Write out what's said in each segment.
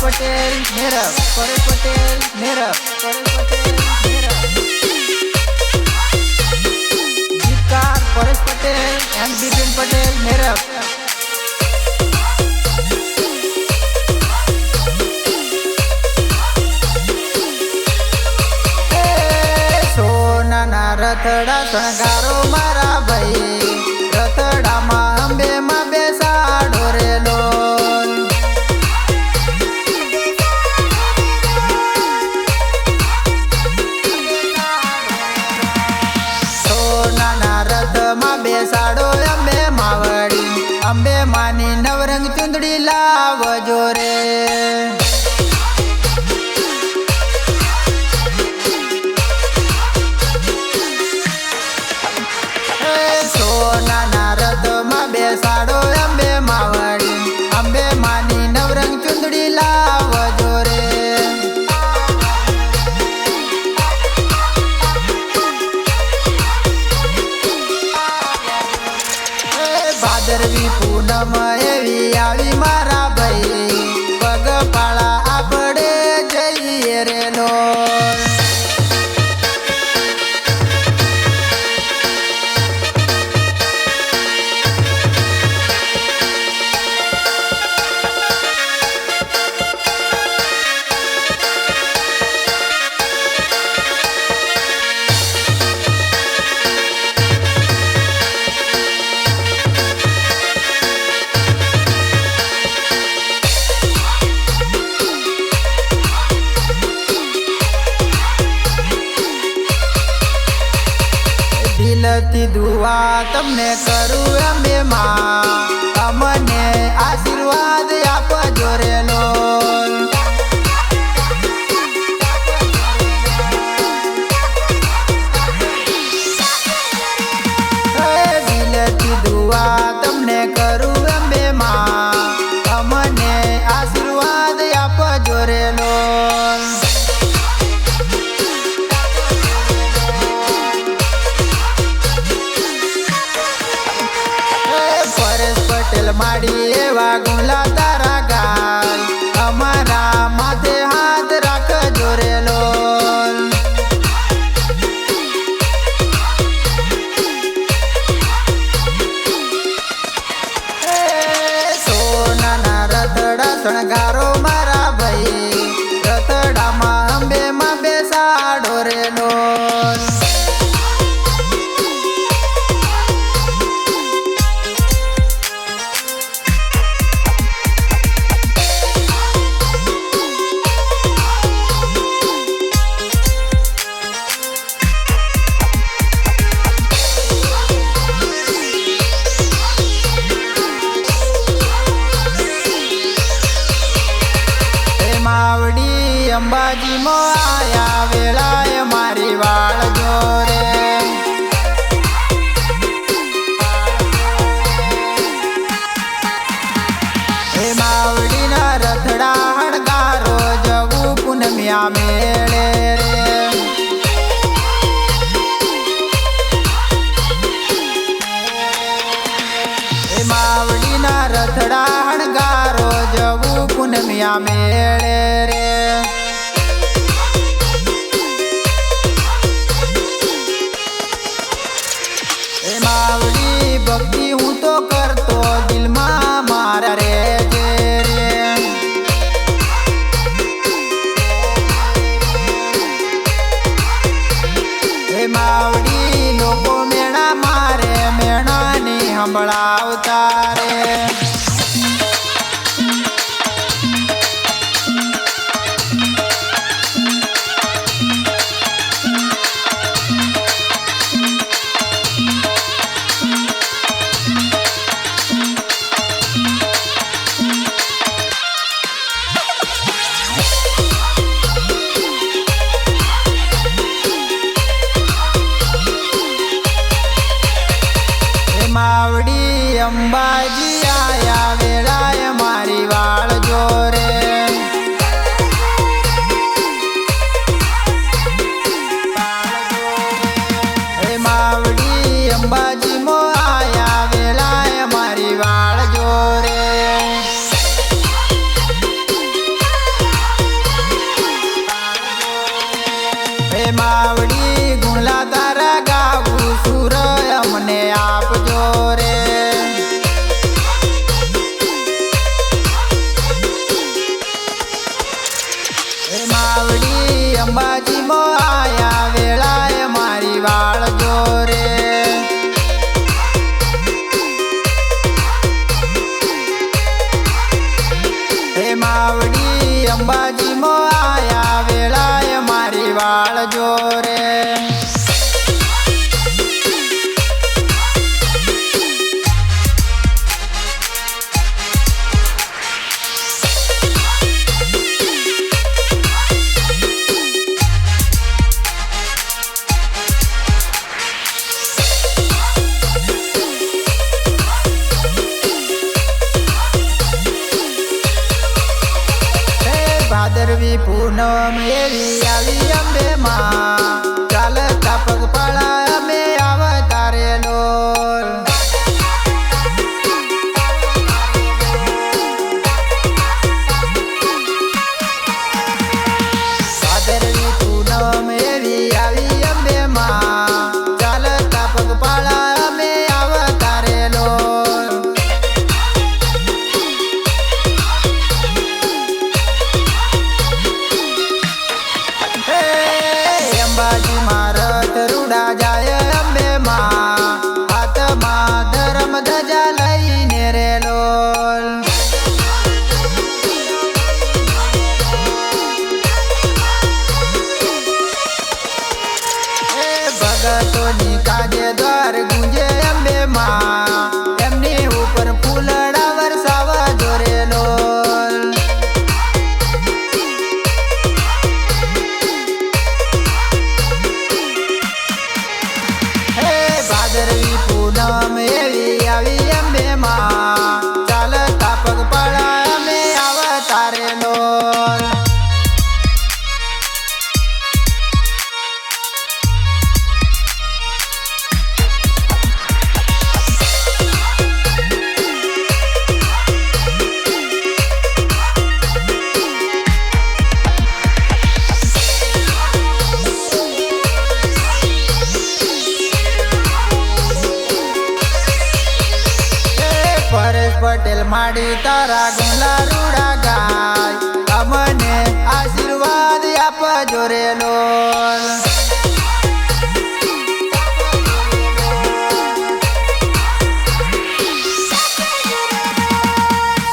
Patel મેરપ, Paresh Patel મેરપ, Paresh Patel મેરપ. ગીતકાર Paresh Patel and Bipin Patel મેરપ. સોનાના રથડા શણગારો મારા ભાઈ, રથડામાં અંબેમાં બેસાડો રે લોલ. સોનાના રથમાં બેસાડો અંબે માવડી, અંબે માની નવરંગ ચુંદડી લાવજો રે. સોનાના રથમાં બેસાડો અંબે માવડી, અંબે માની નવરંગ ચુંદડી લાવજો રે. ભાદરવી પૂનમ એવી આવી મારા ભાઈ, પગપાળા આપણે જઈએ રે લોલ. દિલથી દુઆ તમને કરું અંબે માં, અમને આશીર્વાદ આપજો રે લોલ. દિલથી દુઆ તમને કરું અંબે માં, અમને આશીર્વાદ આપજો રે લોલ. માડી એવા ગુલા તારા ગાલ, અમારા માથે હાથ રાખજો રે લોલ. સોનાના રથડા શણગારો મારા ભાઈ, રથડામાં અંબેમાં બેસાડો રે લોલ. માવડી અંબાજી માં આયા વેળાએ મારી વાળ જોરે. હે માવડીના રથડા હણગારો જવું પૂનમિયા મેળે રે. હે માવડીના રથડા હણગારો જવું પૂનમિયા મેળે રે. એ માવડી ભક્તિ હું તો કરતો, દિલમાં મારા રે રે. એ માવડી લોકો મેણા મારે, મેણાની સંભળાવતા રે. માવડી અંબાજી આયા વેળાએ મારી વાળ જોરે. માવડી અંબાજી મો આયા વેળાએ મારી વાળ જોરે. ભાદરવી પૂનમ એવી આવી અંબે માં ચાલતા પગપાળા અમે આવતારે લોલ ભાદરવી પૂનમ એવી આવી અંબે માં ચાલતા પગપાળા અમે આવતારે લોલ અંબાજી મારત રૂડા જાય અંબે માં હાથમાં ધર્મ ધજા લઈને રે લોલ ભગતોની કાજે દ્વાર ગુંજે અંબે માં એમની ઉપર ફૂલડા વરસાવા જોરે લોલ ભાદરવી પૂનમ એવી આવી અંબે માં ચાલતા પગપાળા અમે આવતારે લોલ પરેશ પટેલ માડી તારા ગુલા રૂડા ગાય અમને આશીર્વાદ આપજો રે લોલ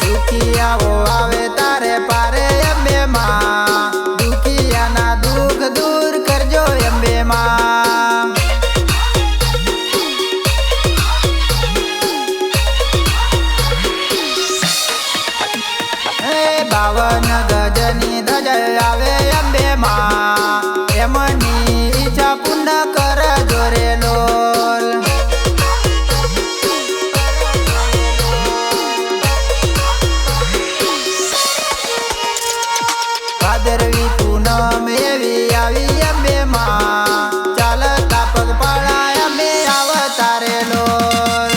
દુખિયાઓ આવે તારે પારે અંબે માં દુખિયાના દુઃખ દૂર કરજો અંબે માં બાવન ગજની ધજ આવે અંબે માં એમની ઈચ્છા પૂર્ણ કરજો રે લોલ ભાદરવી પૂનમ એવી આવી અંબે માં ચાલતા પગપાળા અમે આવતારે લોલ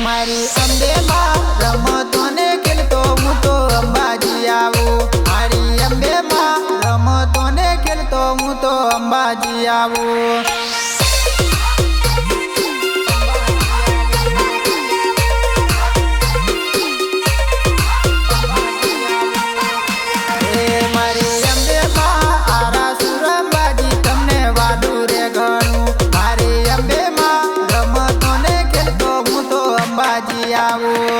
મારી અંબે માં રમતો ને ખેલતો હું તો અંબાજી આવું મારી અંબે માં રમતો ને ખેલતો હું તો અંબાજી આવું મારી અંબે માં આરા સુર અંબાજી તમને વાડું રે ઘણું મારી અંબે માં રમતો ને ખેલતો હું તો અંબાજી આવું